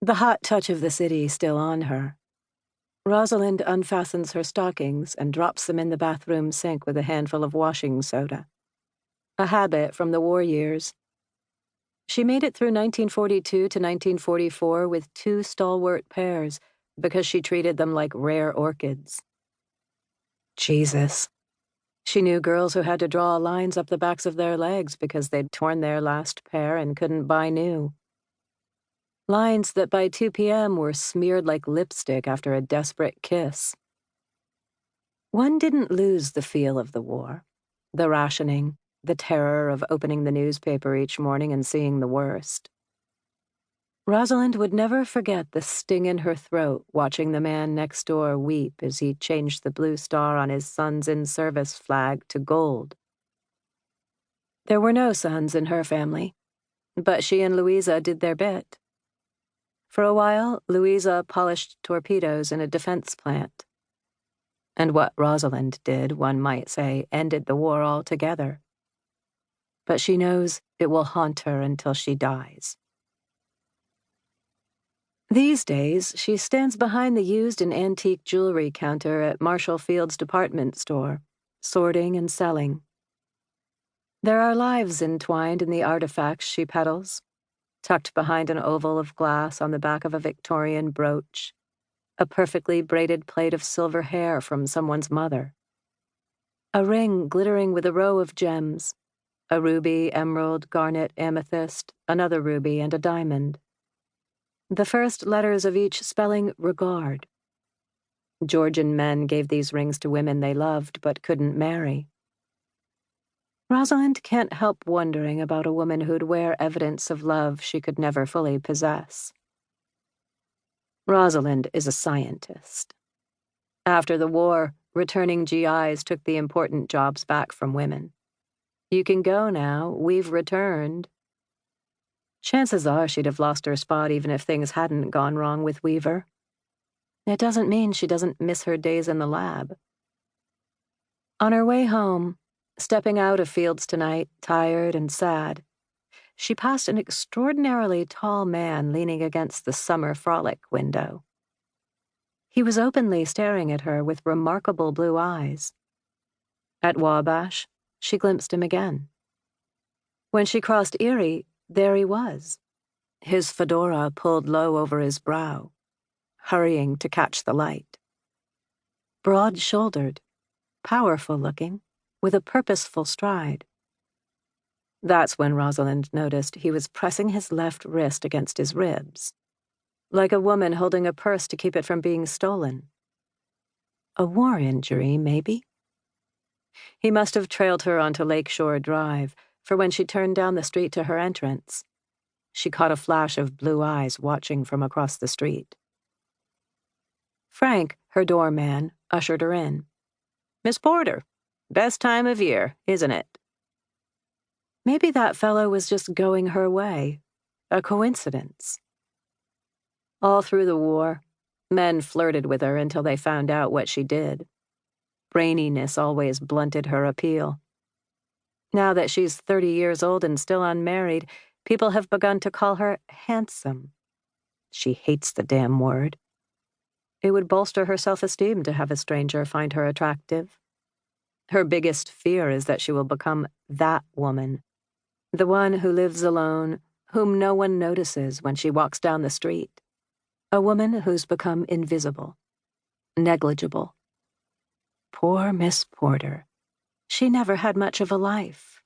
The hot touch of the city still on her. Rosalind unfastens her stockings and drops them in the bathroom sink with a handful of washing soda. A habit from the war years. She made it through 1942 to 1944 with 2 stalwart pairs because she treated them like rare orchids. Jesus. She knew girls who had to draw lines up the backs of their legs because they'd torn their last pair and couldn't buy new. Lines that by 2 p.m. were smeared like lipstick after a desperate kiss. One didn't lose the feel of the war, the rationing, the terror of opening the newspaper each morning and seeing the worst. Rosalind would never forget the sting in her throat watching the man next door weep as he changed the blue star on his son's in-service flag to gold. There were no sons in her family, but she and Louisa did their bit. For a while, Louisa polished torpedoes in a defense plant. And what Rosalind did, one might say, ended the war altogether. But she knows it will haunt her until she dies. These days, she stands behind the used and antique jewelry counter at Marshall Field's department store, sorting and selling. There are lives entwined in the artifacts she peddles, tucked behind an oval of glass on the back of a Victorian brooch, a perfectly braided plait of silver hair from someone's mother, a ring glittering with a row of gems, a ruby, emerald, garnet, amethyst, another ruby, and a diamond. The first letters of each spelling regard. Georgian men gave these rings to women they loved but couldn't marry. Rosalind can't help wondering about a woman who'd wear evidence of love she could never fully possess. Rosalind is a scientist. After the war, returning GIs took the important jobs back from women. You can go now, we've returned. Chances are she'd have lost her spot even if things hadn't gone wrong with Weaver. It doesn't mean she doesn't miss her days in the lab. On her way home, stepping out of Fields tonight, tired and sad, she passed an extraordinarily tall man leaning against the summer frolic window. He was openly staring at her with remarkable blue eyes. At Wabash, she glimpsed him again. When she crossed Erie, there he was, his fedora pulled low over his brow, hurrying to catch the light. Broad-shouldered, powerful-looking, with a purposeful stride. That's when Rosalind noticed he was pressing his left wrist against his ribs, like a woman holding a purse to keep it from being stolen. A war injury, maybe? He must have trailed her onto Lakeshore Drive, for when she turned down the street to her entrance, she caught a flash of blue eyes watching from across the street. Frank, her doorman, ushered her in. "Miss Porter, best time of year, isn't it?" Maybe that fellow was just going her way, a coincidence. All through the war, men flirted with her until they found out what she did. Braininess always blunted her appeal. Now that she's 30 years old and still unmarried, people have begun to call her handsome. She hates the damn word. It would bolster her self-esteem to have a stranger find her attractive. Her biggest fear is that she will become that woman, the one who lives alone, whom no one notices when she walks down the street. A woman who's become invisible, negligible. Poor Miss Porter. She never had much of a life.